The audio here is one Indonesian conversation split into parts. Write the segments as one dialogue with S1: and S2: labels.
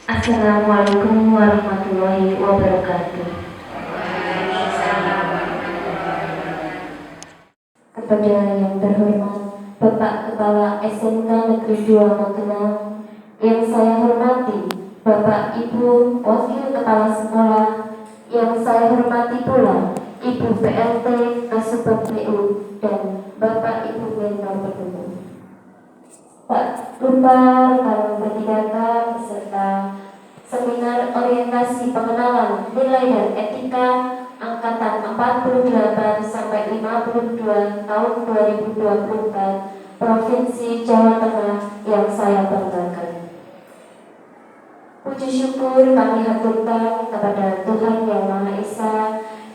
S1: Assalamualaikum warahmatullahi wabarakatuh. Kepada yang terhormat Bapak Kepala SMK Negeri 2 Magelang, yang saya hormati Bapak Ibu Wakil Kepala Sekolah, yang saya hormati pula Ibu PLT Kasubag PU dan Bapak Ibu Mentor Pendukung. Tak lupa rekan bertiga beserta seminar orientasi pengenalan nilai dan etika angkatan 48 sampai 52 tahun 2024 Provinsi Jawa Tengah yang saya banggakan. Puji syukur kami haturkan kepada Tuhan Yang Maha Esa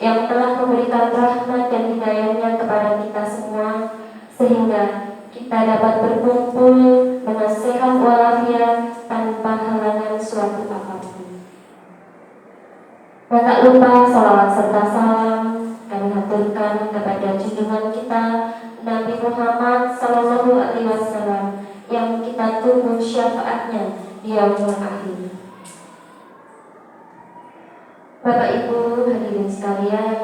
S1: yang telah memberikan rahmat dan hidayahnya kepada kita semua sehingga kita dapat berkumpul dengan sehat walafiat tanpa halangan suatu apapun. Dan tak lupa salawat serta salam kami haturkan kepada junjungan kita Nabi Muhammad Sallallahu Alaihi Wasallam yang kita tunggu syafaatnya di yaumul akhir. Bapak Ibu hadirin sekalian,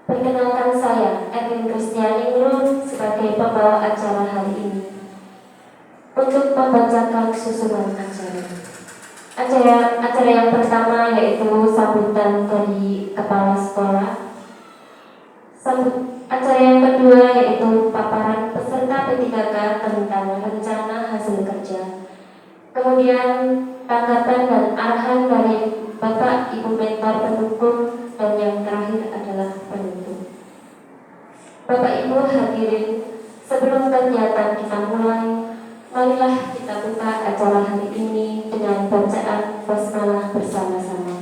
S1: perkenalkan saya Erwin Kristiani Nur sebagai pembawa acara hari ini untuk membacakan susunan acara. Acara yang pertama yaitu sambutan dari kepala sekolah. Acara yang kedua yaitu paparan peserta P3K tentang rencana hasil kerja. Kemudian tanggapan dan arahan dari Bapak Ibu Mentor Pendukung, dan yang terakhir adalah penutup. Bapak Ibu hadirin, sebelum kegiatan kita mulai, marilah kita buka acara hari ini dengan bacaan basmalah bersama-sama.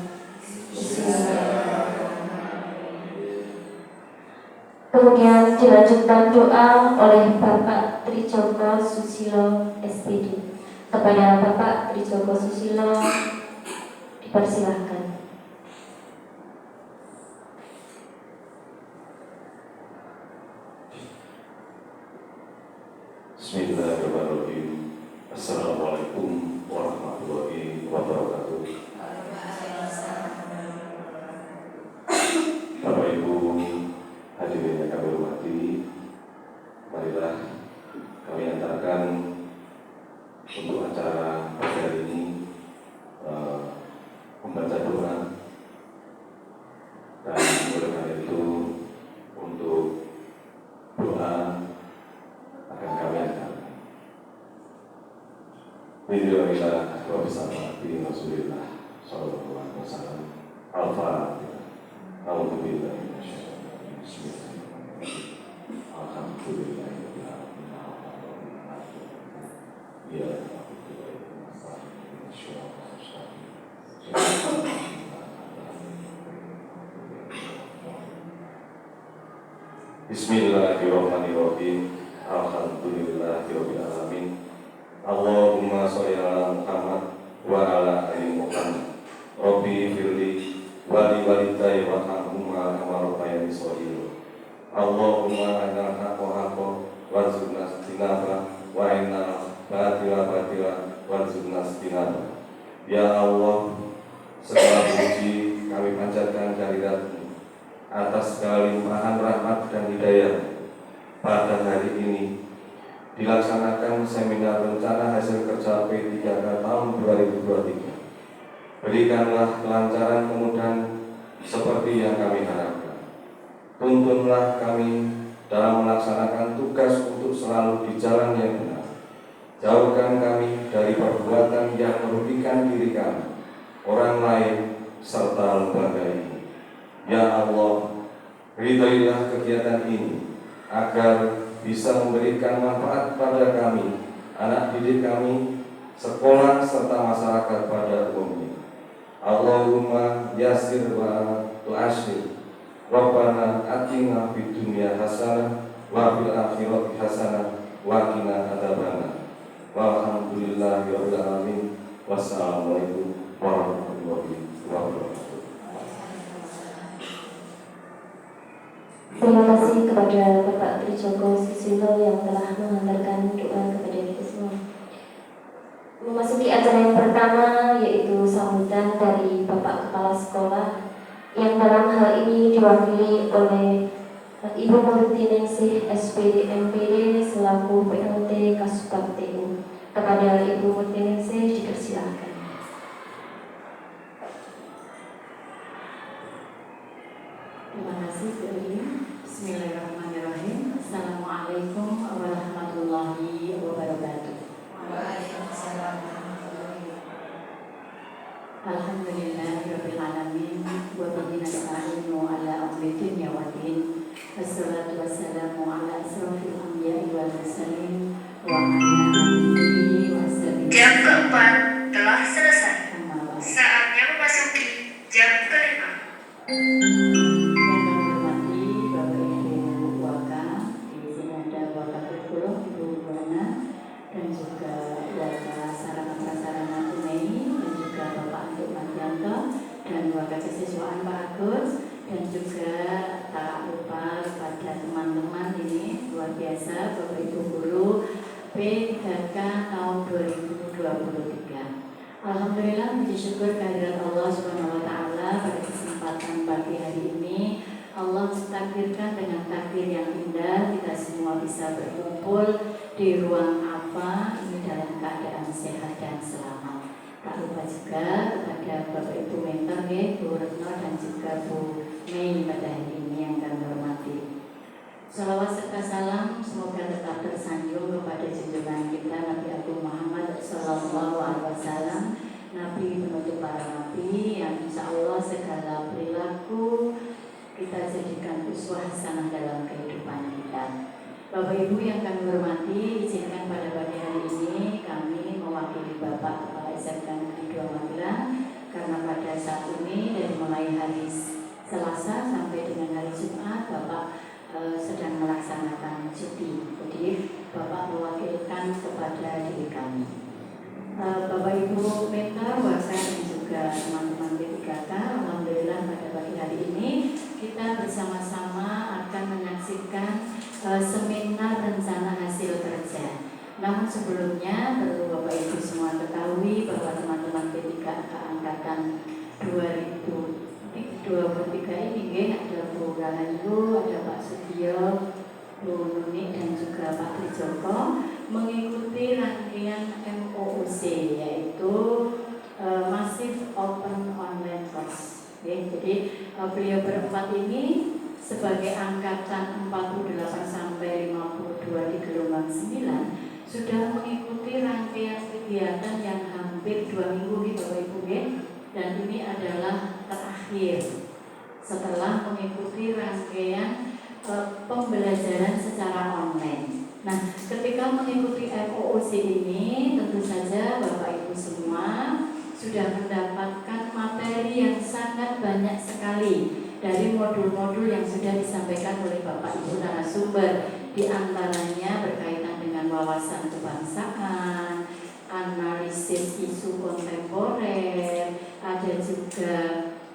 S1: Kemudian dilanjutkan doa oleh Bapak Trijoko Susilo SPD. Kepada Bapak Trijoko Susilo dipersilahkan.
S2: Bismillahirrahmanirrahim. Assalamualaikum warahmatullahi wabarakatuh. Bapak Ibu hadirin yang kami hormati, marilah kami antarkan untuk acara pada hari ini membaca doa, dan oleh karena itu untuk doa akan kami antarkan. Bismillahirrahmanirrahim. Wa bersama bi Rasulillah sallallahu alaihi wasallam. Al-Fatihah. A'udzubillahi minasyaitonir rajim. Bismillahirrahmanirrahim. Alhamdulillahirabbil alamin. Ya Bismillahirrahmanirrahim. Alhamdulillahirabbil alamin. Allahumma sholli ala Muhammad wa ala ali Muhammad. Rabbi firli wa li walidayya warhamhuma kama rabbayani shaghira. Allahumma arina al-haqqa haqqan warzuqna ittiba'a wa arina al-batila batila warzuqna ijtinaba. Ya Allah, segala puji kami panjatkan kehadirat-Mu atas segala limpahan rahmat dan hidayah. Pada hari ini dilaksanakan seminar rencana hasil kerja P3K tahun 2023. Berikanlah kelancaran, kemudahan seperti yang kami harapkan. Tuntunlah kami dalam melaksanakan tugas untuk selalu di jalan yang benar. Jauhkan kami dari perbuatan yang merugikan diri kami, orang lain, serta lembaga ini. Ya Allah, ridailah kegiatan ini agar bisa memberikan manfaat pada kami, anak didik kami, sekolah, serta masyarakat pada umumnya. Allahumma yasir wa tu'ashir. Rabbana atina fid dunya hasanah wa fil akhirati hasanah wa qina adzabannar. Walhamdulillahirabbil alamin. Wassalamualaikum warahmatullahi wabarakatuh.
S1: Terima kasih kepada Bapak Trijoko Susilo yang telah mengantarkan doa kepada kita semua. Memasuki acara yang pertama, yaitu sambutan dari Bapak Kepala Sekolah yang dalam hal ini diwakili oleh Ibu Murtiningsih SPD MPD selaku PLT Kasubag TU. Kepada Ibu Murtiningsih dipersilakan.
S3: Terima kasih Bu Eri. Bismillahirrahmanirrahim. Assalamualaikum warahmatullahi wabarakatuh. Alhamdulillahirabbil alamin wa bihi nasta'inu ala umri dunya waddin. Wassalatu wassalamu ala asrofil anbiya'i wal mursalin wa ala alihi wa sahbihi.
S4: Jam keempat telah selesai. Saatnya memasuki jam kelima.
S3: Yang kami hormati Bapak Ibu Waka, di sini ada Wakaful Ibu Buana dan juga Waka Sarana Prasarana Tunai dan juga Bapak Antuk Mardianto dan Waka Kesiswaan Pak Agus dan juga tak lupa kepada teman-teman ini luar biasa Bapak Ibu Guru P3K tahun 2023. Alhamdulillah, puji syukur kehadirat Allah Subhanahu wa taala pada kesempatan pagi hari ini. Allah mentakdirkan dengan takdir yang indah kita semua bisa berkumpul di ruang apa ini dalam keadaan sehat dan selamat. Tak lupa juga kepada Bapak Ibu mentor Bu Retno dan juga Bu Mei pada hari ini yang kami hormati. Salawat serta salam semoga tetap tersanjung kepada junjungan kita Nabi Agung Muhammad Sallallahu Alaihi Wasallam, Nabi penutup para nabi yang insya Allah segala perilaku kita jadikan uswah hasanah dalam kehidupan kita. Bapak Ibu yang kami hormati, izinkan pada pagi hari ini kami mewakili Bapak Kepala SMK Negeri 2 Magelang karena pada saat ini dari mulai hari Selasa sampai dengan hari Jumat Bapak sedang melaksanakan cuti. Jadi Bapak mewakilkan kepada diri kami. Bapak Ibu mentor, Waka dan juga teman-teman P3K, alhamdulillah pada pagi hari ini kita bersama-sama akan menyaksikan seminar rencana hasil kerja. Namun sebelumnya perlu Bapak Ibu semua ketahui bahwa teman-teman P3K angkatan 2023 ini ada Bu Rahayu, ada Pak Sudiyo, Bu Nuni dan juga Pak Trijoko mengikuti rangkaian MOOC yaitu Massive Open Online Course. Jadi beliau berempat ini sebagai angkatan 48 sampai 52 di gelombang 9 sudah mengikuti rangkaian kegiatan yang hampir 2 minggu gitu Bapak Ibu ya. Dan ini adalah terakhir setelah mengikuti rangkaian pembelajaran secara online. Nah, ketika mengikuti MOOC ini, tentu saja Bapak Ibu semua sudah mendapatkan materi yang sangat banyak sekali dari modul-modul yang sudah disampaikan oleh Bapak Ibu narasumber. Di antaranya berkaitan dengan wawasan kebangsaan, analisis isu kontemporer, ada juga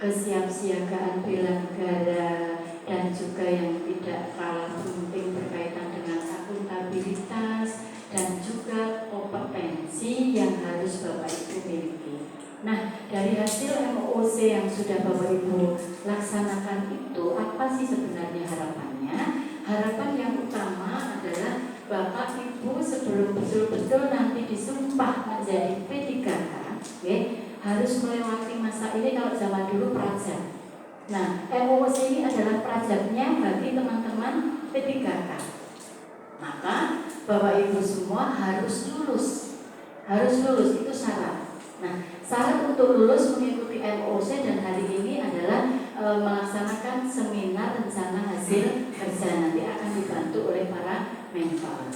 S3: kesiapsiagaan bela negara dan juga yang tidak kalah penting berkaitan dengan akuntabilitas dan juga kompetensi yang harus Bapak Ibu miliki. Nah, dari hasil MOOC yang sudah Bapak Ibu laksanakan itu, apa sih sebenarnya harapannya? Harapan yang utama adalah Bapak Ibu sebelum betul-betul nanti disumpah menjadi P3K, harus melewati masa ini. Kalau zaman dulu prajab. Nah, MOOC ini adalah prajabnya bagi teman-teman P3K. Maka Bapak Ibu semua harus lulus. Harus lulus, itu syarat. Nah, syarat untuk lulus mengikuti MOOC dan hari ini adalah melaksanakan seminar rencana hasil kerja, nanti akan dibantu oleh para mentor.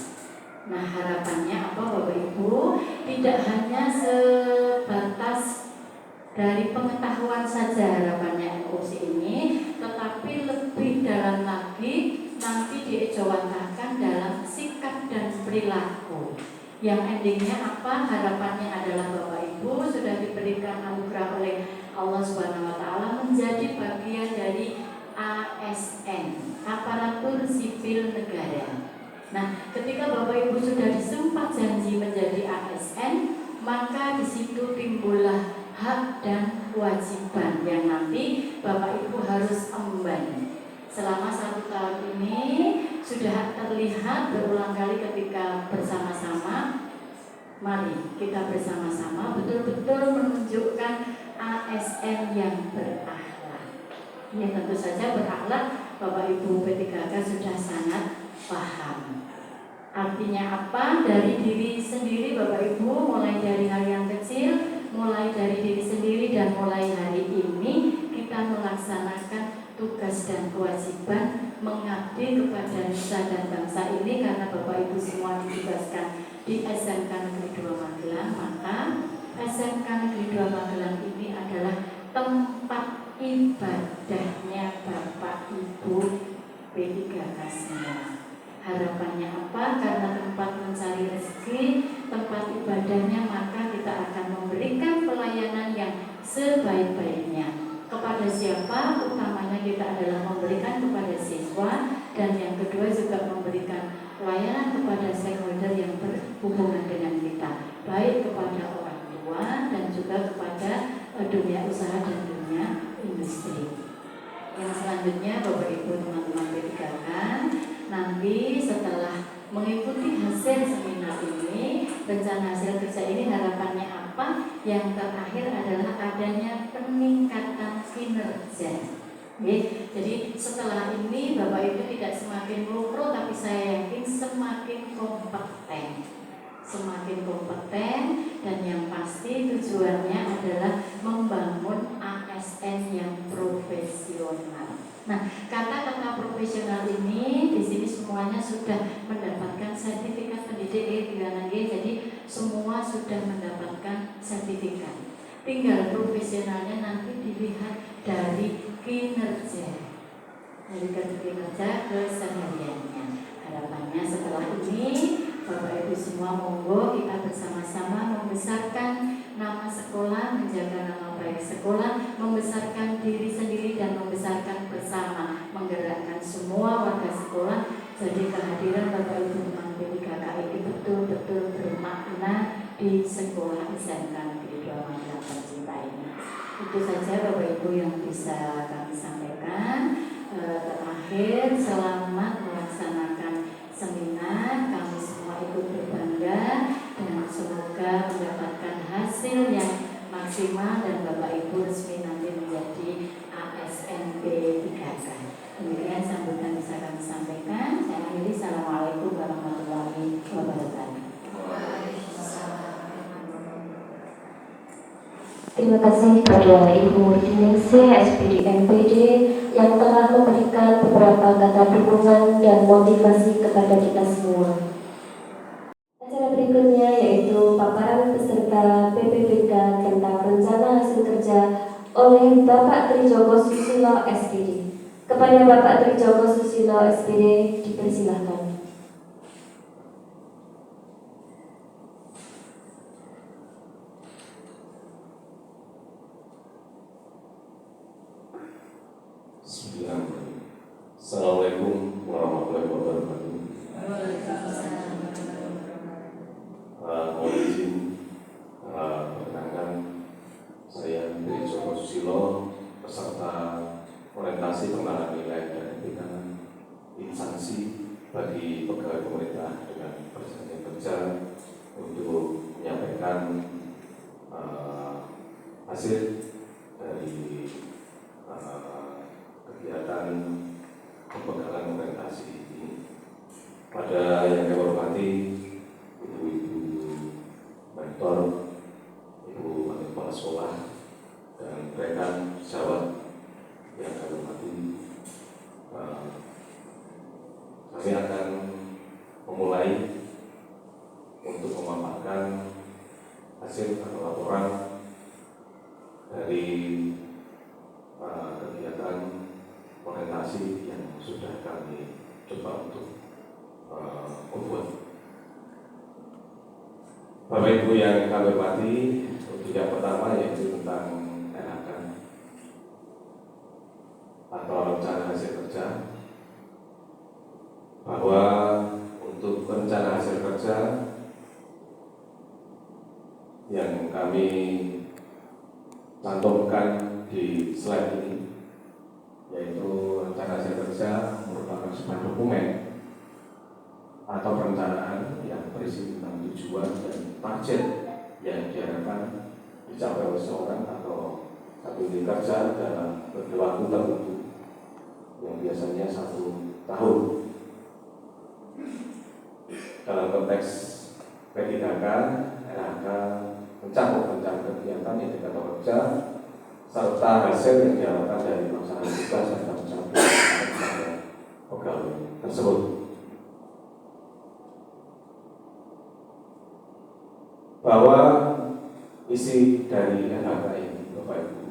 S3: Nah, harapannya apa Bapak Ibu? Tidak hanya sebatas dari pengetahuan saja harapannya MOOC ini, tetapi lebih dalam lagi nanti diejawantahkan dalam sikap dan perilaku. Yang endingnya apa? Harapannya adalah Bapak Ibu sudah diberikan anugerah oleh Allah Subhanahu wa taala menjadi bagian dari ASN, Aparatur Sipil Negara. Nah, ketika Bapak Ibu sudah disumpah janji menjadi ASN, maka hak dan kewajiban yang nanti Bapak Ibu harus emban. Selama 1 tahun ini sudah terlihat berulang kali ketika bersama-sama. Mari kita bersama-sama betul-betul menunjukkan ASN yang berakhlak. Ya tentu saja berakhlak Bapak Ibu P3K sudah sangat paham. Artinya apa? Dari diri sendiri Bapak Ibu, mulai dari hal yang kecil, mulai dari diri sendiri dan mulai hari ini kita melaksanakan tugas dan kewajiban mengabdi kepada nusa dan bangsa ini karena Bapak Ibu semua ditugaskan di SMK Negeri 2 Magelang, maka SMK Negeri 2 Magelang ini adalah tempat ibadahnya Bapak Ibu P3K semua. Harapannya apa? Karena tempat mencari rezeki, tempat ibadahnya, maka kita akan memberikan pelayanan yang sebaik-baiknya. Kepada siapa? Utamanya kita adalah memberikan kepada siswa, dan yang kedua juga memberikan pelayanan kepada stakeholder yang berhubungan dengan kita, baik kepada orang tua dan juga kepada dunia usaha dan dunia industri. Yang selanjutnya Bapak Ibu teman-teman P3K, nanti setelah mengikuti hasil seminar ini, rencana hasil kerja ini harapannya apa? Yang terakhir adalah adanya peningkatan kinerja. Jadi setelah ini Bapak Ibu tidak semakin melukro, tapi saya yakin semakin kompeten. Semakin kompeten, dan yang pasti tujuannya adalah membangun ASN yang profesional. Nah, kata-kata profesional ini di sini semuanya sudah mendapatkan sertifikat pendidik jadi semua sudah mendapatkan sertifikat. Tinggal profesionalnya nanti dilihat dari kinerja, dari kinerja kesehariannya. Harapannya setelah ini Bapak Ibu semua monggo kita bersama-sama membesarkan nama sekolah, menjaga nama baik sekolah, membesarkan diri sendiri dan membesarkan bersama, menggerakkan semua warga sekolah. Jadi kehadiran Bapak Ibu teman P3K ini betul-betul bermakna di sekolah SMK Negeri 2 Magelang tercinta ini. Itu saja Bapak Ibu yang bisa kami sampaikan. Terakhir, selamat melaksanakan seminar. Kami semua ikut berbangga dan semoga mendapatkan hasil yang maksimal dan Bapak Ibu resmi nanti menjadi ASN P3K. Demikian sambutan bisa kami sampaikan. Saya akhiri. Assalamualaikum warahmatullahi wabarakatuh.
S1: Terima kasih kepada Ibu Diningsih SPD MPD yang telah memberikan beberapa kata dukungan dan motivasi kepada kita semua. Acara berikutnya yaitu paparan peserta PPPK tentang rencana hasil kerja oleh Bapak Trijoko Susilo SPD. Kepada Bapak Trijoko Susilo SPD dipersilahkan.
S2: Assalamualaikum warahmatullahi wabarakatuh. Mohon izin perkenalkan, saya Trijoko Susilo, peserta orientasi pengenalan nilai dan etika instansi bagi pegawai pemerintah dengan perjanjian kerja untuk menyampaikan hasil dari kegiatan pembekalan orientasi ini. Pada yang saya hormati ibu-ibu mentor, ibu kepala sekolah, dan rekan sejawat yang saya hormati, kami akan memulai untuk memaparkan hasil atau laporan dari kegiatan orientasi yang sudah kami coba untuk membuat. Bapak Ibu yang kami hormati, untuk yang pertama yaitu tentang RHK atau rencana hasil kerja, bahwa untuk rencana hasil kerja yang kami cantumkan di slide ini, yaitu rencana kerja merupakan sebuah dokumen atau perencanaan yang berisi tentang tujuan dan target yang diharapkan dicapai oleh seorang atau satu unit kerja dalam waktu tertentu yang biasanya 1 tahun. Dalam konteks P3K, RHK mencakup rencana kegiatan indikator kerja serta hasil yang diharapkan dari pelaksanaan tugas dan tanggung jawab pegawai tersebut. Bahwa isi dari RHK ini, Bapak Ibu,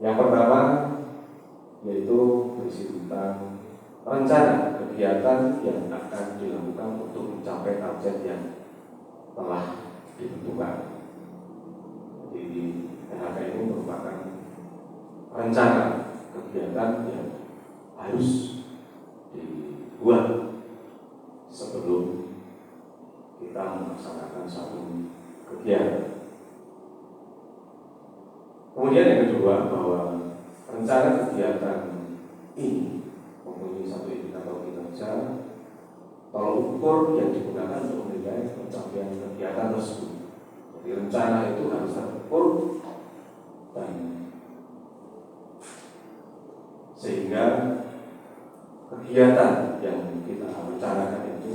S2: yang pertama yaitu berisi tentang rencana kegiatan yang akan dilakukan untuk mencapai target yang telah ditentukan. Jadi RHK ini merupakan rencana kegiatan yang harus dibuat sebelum kita melaksanakan satu kegiatan. Kemudian yang kedua, bahwa rencana kegiatan ini mempunyai satu indikator kinerja tolak ukur yang digunakan untuk menilai pencapaian kegiatan tersebut. Jadi rencana itu harus terukur dan sehingga kegiatan yang kita rencanakan itu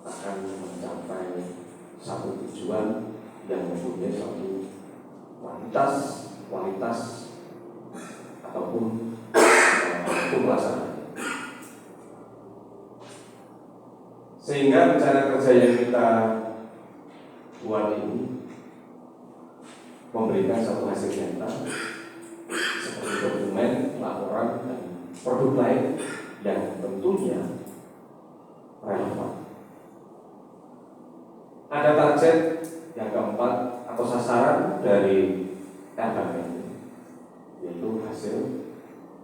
S2: akan mencapai satu tujuan yang mempunyai satu kualitas ataupun pelaksanaan. Sehingga rencana kerja yang kita buat ini memberikan satu hasil nyata seperti dokumen, laporan, dan produk lain yang tentunya relevan. Ada target yang keempat atau sasaran dari RHK ini, yaitu hasil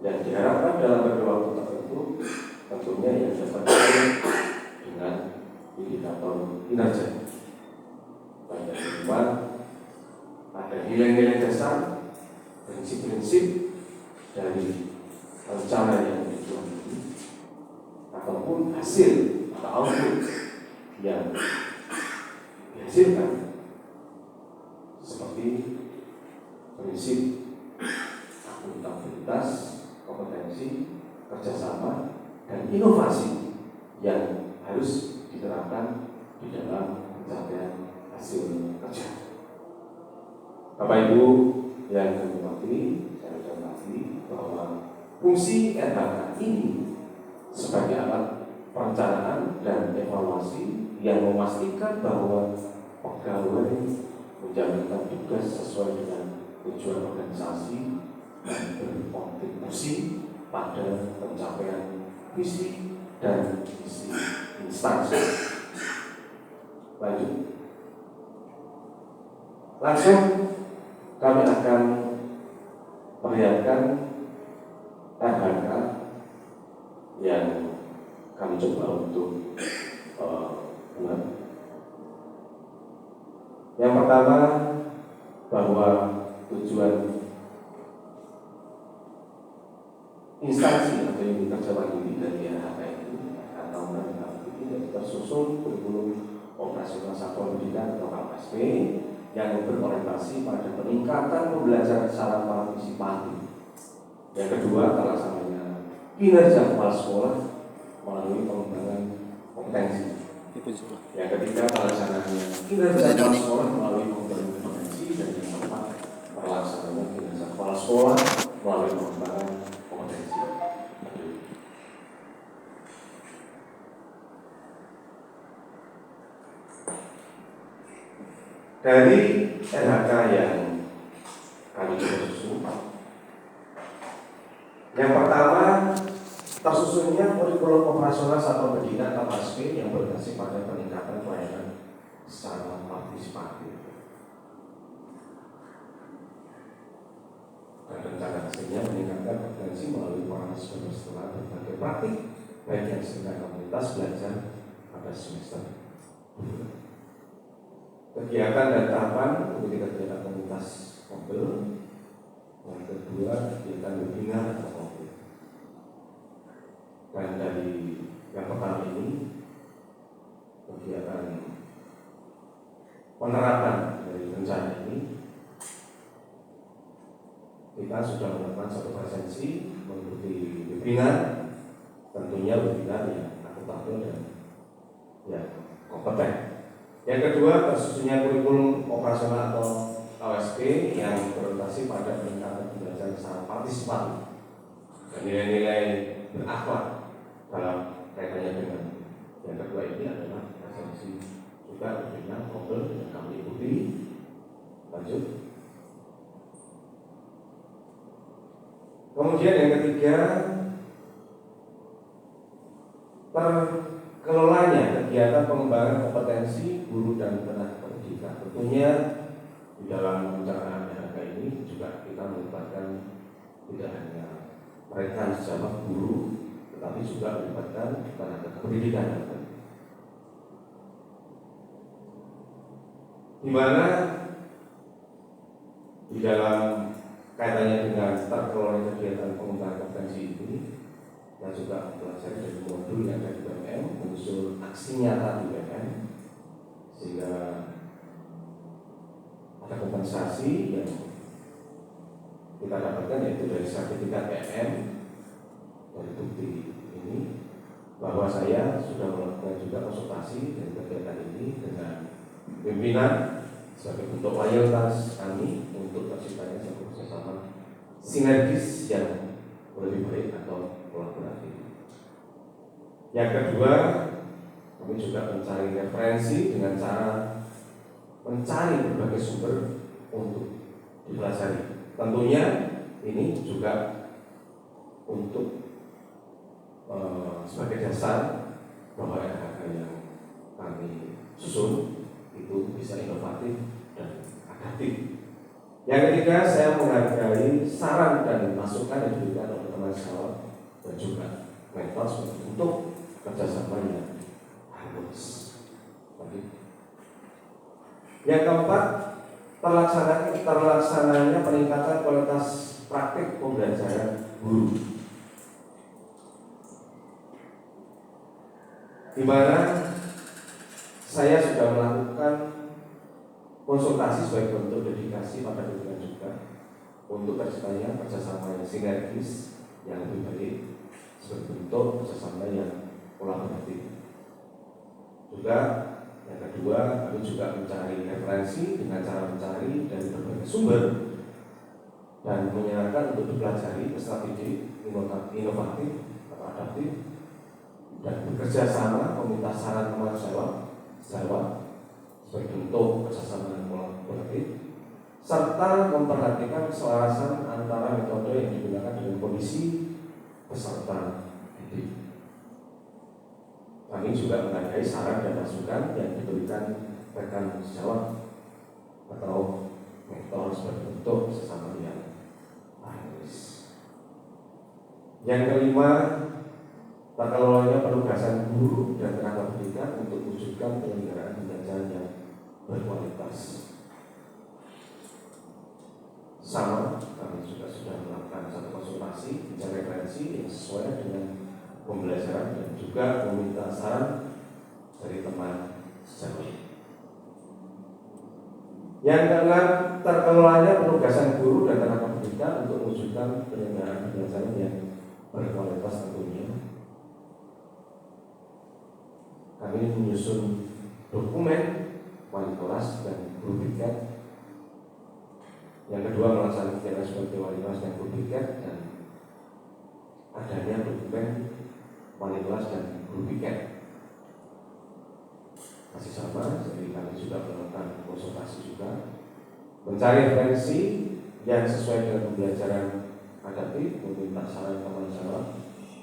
S2: yang diharapkan dalam beberapa waktu tertentu, tentunya yang dapat dengan indikator kinerja. Dan yang kedua, ada nilai-nilai dasar, prinsip-prinsip dari rencana yang dibuat ini, ataupun hasil atau output yang dihasilkan, seperti prinsip akuntabilitas, kompetensi, kerjasama, dan inovasi yang harus diterapkan di dalam pencapaian hasil kerja. Bapak Ibu yang kami hormati, saya hormati bahwa fungsi RHK ini sebagai alat perencanaan dan evaluasi yang memastikan bahwa pegawai menjalankan tugas sesuai dengan tujuan organisasi dan berkontribusi pada pencapaian visi dan misi instansi. Lanjut. Langsung kami akan perlihatkan RHK yang kami coba untuk buat. Yang pertama, bahwa tujuan instansi atau unit kerja mandiri dari RHK ini atau ini tersusun kurikulum operasional satuan pendidikan atau KPSP yang berorientasi pada peningkatan pembelajaran secara partisipatif. Yang kedua, terlaksananya kinerja kepala sekolah melalui pengembangan kompetensi. Yang ketiga, terlaksananya kinerja kepala sekolah melalui pengembangan kompetensi. Dan yang keempat, terlaksananya kinerja kepala sekolah melalui pengembangan kompetensi. Dari RHK yang kami coba susun, yang pertama, tersusunnya kurikulum operasional satuan pendidikan atau KPSP yang berbasis pada peningkatan pelayanan secara partisipatif. Dan rencana hasilnya meningkatkan kompetensi melalui proses setelah berbagai praktik, baik yang sebagai komunitas belajar pada semester. Kegiatan dan tahapan untuk kegiatan komunitas kualitas mobil, yang kedua kegiatan bimbingan atau mobil. Dan dari yang pertama ini kegiatan penerapan dari rencana ini kita sudah melakukan satu presensi mengikuti bimbingan, tentunya bimbingan yang akuntabel dan yang kompeten. Yang kedua, tersusunnya kurikulum operasional atau KWSP yang berorientasi pada peningkatan pembelajaran secara partisipatif dan nilai-nilai berakhlak dalam kaitannya dengan yang kedua ini adalah presensi juga bimbingan mobil yang kami ikuti. Lanjut. Kemudian yang ketiga, terkelolanya kegiatan pengembangan kompetensi guru dan tenaga pendidikan. Tentunya di dalam perencanaan DHK ini juga kita melibatkan tidak hanya mereka secara guru, tetapi juga melibatkan tenaga pendidikan. Di mana di dalam kaitannya dengan terkelolanya kegiatan pengembangan kompetensi ini, kita juga mempelajari dari modul yang ada di BMM, menyusul aksi nyata di BMM, sehingga ada kompensasi yang kita dapatkan yaitu dari sertifikat BMM. Dari bukti ini bahwa saya sudah melakukan juga konsultasi dan kegiatan ini dengan pimpinan sebagai bentuk loyalitas kami untuk terciptanya satu kerjasama sinergis yang lebih baik atau kolaboratif. Yang kedua, kami juga mencari referensi dengan cara mencari berbagai sumber untuk dipelajari. Tentunya ini juga untuk sebagai dasar bahwa RHK yang kami susun itu bisa inovatif dan adaptif. Yang ketiga, saya menghargai saran dan masukan yang diberikan oleh teman saya dan juga mentor sebagai bentuk kerjasama yang harmonis. Yang keempat, terlaksananya peningkatan kualitas praktik pembelajaran guru, di mana saya sudah melakukan konsultasi sebagai bentuk dedikasi pada pimpinan juga untuk terciptanya kerjasama yang sinergis yang lebih baik sebagai bentuk kerjasama yang kolaboratif. Juga yang kedua, kami juga mencari referensi dengan cara mencari dari berbagai sumber dan menyarankan untuk dipelajari strategi inovatif atau adaptif dan bekerja sama meminta saran teman sejawat sebagai bentuk kerjasama yang kolaboratif serta memperhatikan keselarasan antara metode yang digunakan dengan kondisi peserta didik. Kami juga menghargai saran dan masukan yang diberikan rekan sejawat atau mentor sebagai bentuk kerjasama yang harmonis. Yang kelima, tata kelolanya penugasan guru dan tenaga pendidikan untuk mewujudkan penyelenggaraan pembelajaran yang berkualitas. Sama, kami juga sudah melakukan satu konsultasi mencari referensi yang sesuai dengan pembelajaran dan juga meminta saran dari teman sejawat. Yang keenam, terkelolanya penugasan guru dan tenaga pendidikan untuk mewujudkan penyelenggaraan pembelajaran yang berkualitas tentunya. Kami menyusun dokumen wali kelas dan guru piket. Yang kedua, melaksanakan kegiatan sebagai wali kelas dan guru piket dan adanya dokumen wali kelas dan guru piket. Masih sama, jadi kami juga melakukan konsultasi juga, mencari referensi yang sesuai dengan pembelajaran adaptif, meminta saran teman sejawat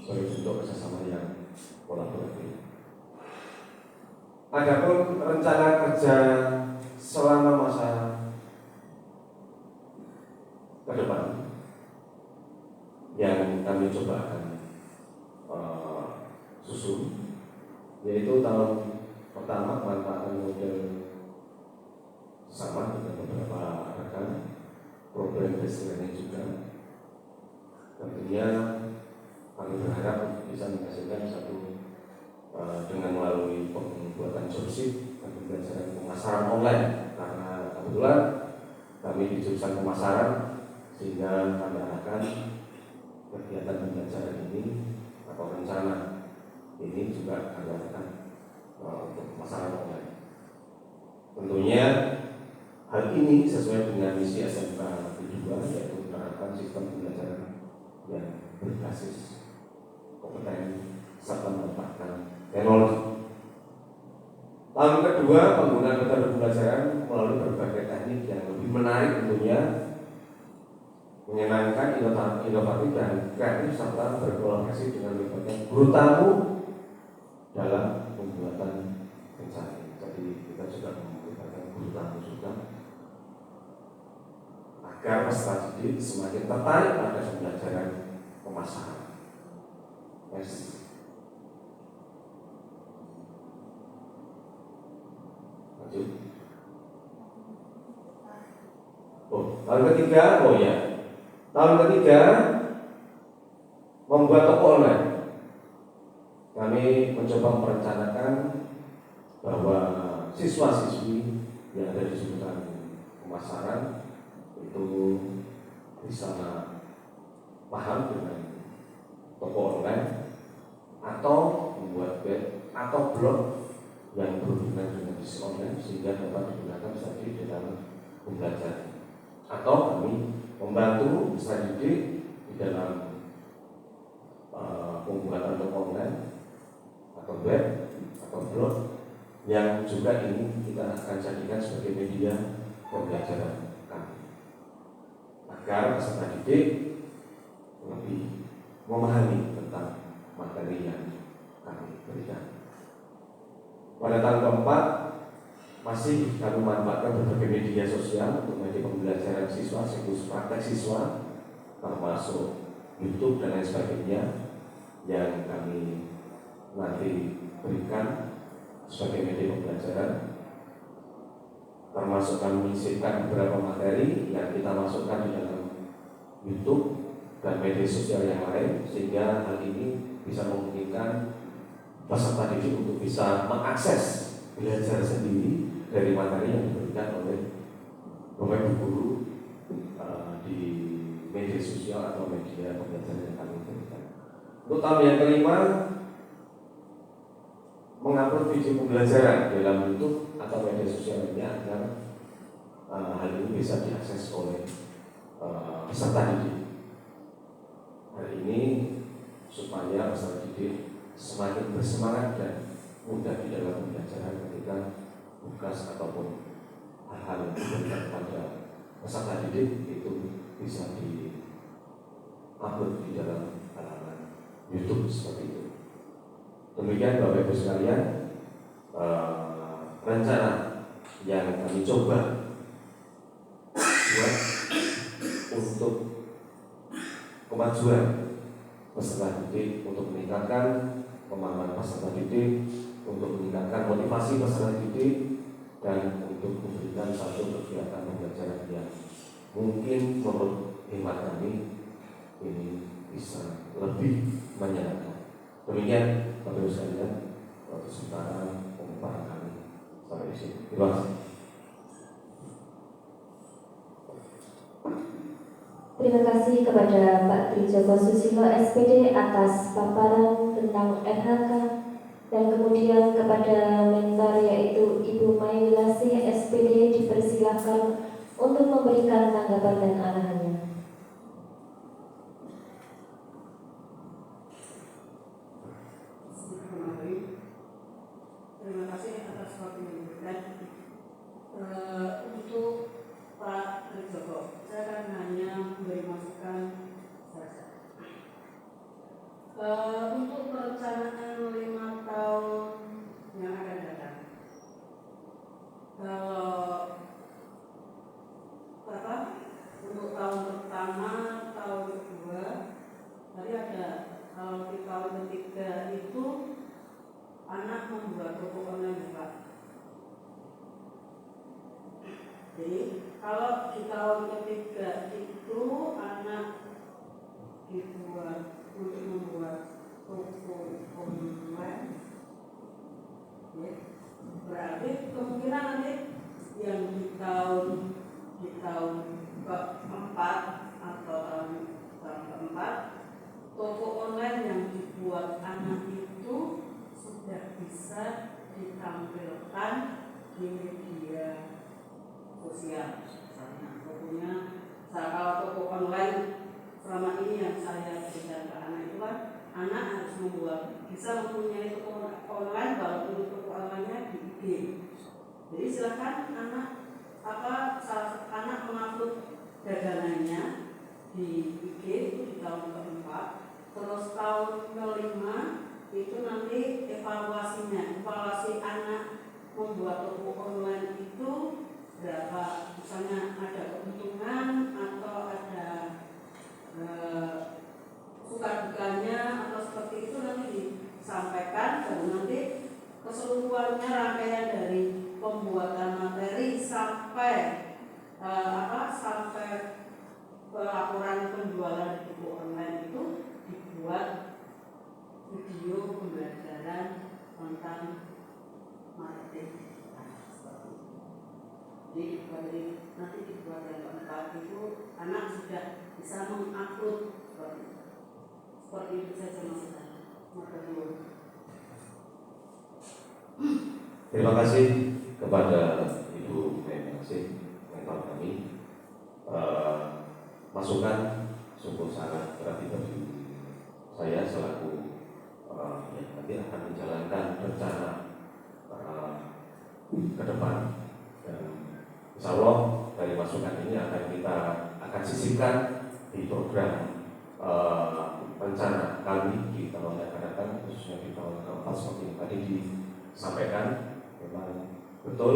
S2: sebagai bentuk kerjasama yang kolaboratif. Adapun rencana kerja selama masa ke depan yang kami coba akan susun, yaitu tahun pertama pemanfaatan model sama dengan beberapa rekan pedestriannya juga. Tentunya kami berharap bisa menghasilkan satu dengan melalui pembuatan jobsheet dan pembelajaran pemasaran online, karena kebetulan kami di jurusan pemasaran, sehingga kami arahkan kegiatan pembelajaran ini atau rencana ini juga kami arahkan untuk pemasaran online. Tentunya hal ini sesuai dengan misi SMK kedua, yaitu menerapkan sistem pembelajaran yang berbasis kompeten serta memanfaatkan teknologi. Tahun kedua, penggunaan metode pembelajaran melalui berbagai teknik yang lebih menarik tentunya, menyenangkan, inovatif dan kreatif, serta berkolaborasi dengan berbagai guru tamu dalam pembuatan rencana. Jadi kita juga melibatkan guru tamu juga agar peserta didik semakin tertarik pada pembelajaran pemasaran. Yes. Lanjut. Tahun ketiga, tahun ketiga membuat toko online. Kami mencoba merencanakan bahwa siswa-siswi yang ada di jurusan pemasaran itu bisa paham dengan toko online atau membuat web atau blog yang berhubungan dengan bisnis online, sehingga dapat digunakan saja di dalam pembelajaran. Atau kami membantu peserta didik di dalam pembuatan toko online atau web atau blog yang juga ini kita akan jadikan sebagai media pembelajaran kami, agar peserta didik lebih memahami tentang materi yang kami berikan. Pada tahun keempat masih kami manfaatkan berbagai media sosial untuk media pembelajaran siswa, siklus praktek siswa, termasuk YouTube dan lain sebagainya yang kami nanti berikan sebagai media pembelajaran, termasuk kami menyisipkan beberapa materi yang kita masukkan di dalam YouTube dan media sosial yang lain, sehingga hal ini bisa memungkinkan peserta didik untuk bisa mengakses belajar sendiri dari materi yang diberikan oleh Bapak Ibu guru di media sosial atau media pembelajaran yang kami berikan. Untuk tahun yang kelima, mengupload video pembelajaran dalam YouTube atau media sosial lainnya agar hal ini bisa diakses oleh peserta didik. Hal ini supaya peserta didik semakin bersemangat dan mudah di dalam pembelajaran ketika tugas ataupun hal-hal yang diberikan kepada peserta didik itu bisa di-upload di dalam halaman YouTube seperti itu. Demikian Bapak Ibu sekalian, rencana yang kami coba buat untuk kemajuan peserta didik, untuk meningkatkan pemahaman peserta didik, untuk meningkatkan motivasi peserta didik, dan untuk memberikan satu kegiatan pembelajaran yang mungkin menurut hemat kami ini bisa lebih menyenangkan. Demikian Bapak Ibu sekalian, kesempatan pemaparan kami sampai di sini. Terima kasih.
S1: Terima kasih kepada Pak Trijoko Susilo SPD atas paparan tentang RHK, dan kemudian kepada mentor yaitu Ibu Mailasi SPD dipersilakan untuk memberikan tanggapan dan arahannya.
S5: Terima kasih atas waktu yang diberikan. Untuk Pak Trijoko, saya akan hanya memberi masukan saja. Untuk perencanaan 5 tahun yang akan datang, untuk tahun pertama, tahun kedua, tadi ada, kalau di tahun ketiga itu anak membuat toko online, Pak. Jadi kalau di tahun ketiga itu anak dibuat untuk membuat toko online, ya. Berarti kemungkinan nanti yang di tahun keempat atau tahun keempat, toko online yang dibuat anak itu sudah bisa ditampilkan di media sosial. Misalnya tokonya, kalau toko online selama ini yang saya berikan ke anak itu kan, anak harus bisa mempunyai toko online walaupun toko online-nya di IG. Jadi silakan anak mengupload dagangannya di IG itu di tahun keempat, terus tahun kelima itu nanti evaluasi anak membuat toko online itu berapa, misalnya ada keuntungan atau ada suka dukanya atau seperti itu nanti disampaikan, dan nanti keseluruhannya rangkaian dari pembuatan materi sampai laporan penjualan di toko online itu dibuat video pembelajaran tentang marketing. Jadi nanti dibuat yang keempat itu anak sudah bisa mengupload seperti itu saja maksudnya.
S2: Terima kasih kepada Ibu mentor kami. Masukan sungguh sangat berarti bagi saya selaku yang nanti akan menjalankan rencana ke depan, dan insya Allah dari masukan ini akan sisipkan di program rencana kami di tahun yang akan datang, khususnya di tahun keempat seperti yang tadi disampaikan. Memang betul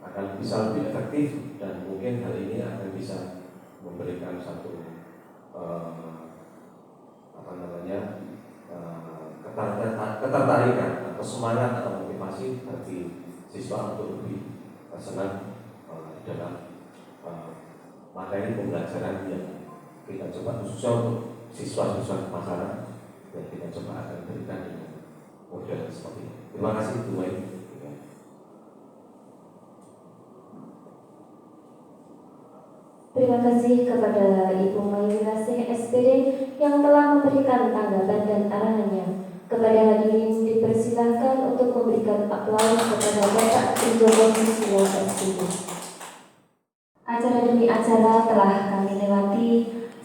S2: akan bisa lebih efektif, dan mungkin hal ini akan bisa memberikan satu ketertarikan atau semangat atau motivasi bagi siswa untuk lebih senang dalam materi pembelajaran yang kita coba, khususnya untuk siswa-siswa masyarakat yang kita coba akan berikan dengan model seperti ini. Terima kasih Bu Mai.
S1: Terima kasih kepada Ibu Mai Wilasih SPD yang telah memberikan tanggapan dan arahannya. Kepada hadirin dipersilahkan untuk memberikan aplaus kepada Bapak Trijoko Susilo SPD. Acara demi acara telah kami lewati.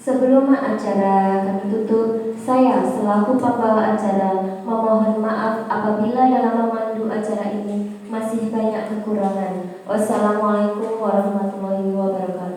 S1: Sebelum acara kami tutup, saya selaku pembawa acara memohon maaf apabila dalam memandu acara ini masih banyak kekurangan. Wassalamualaikum warahmatullahi wabarakatuh.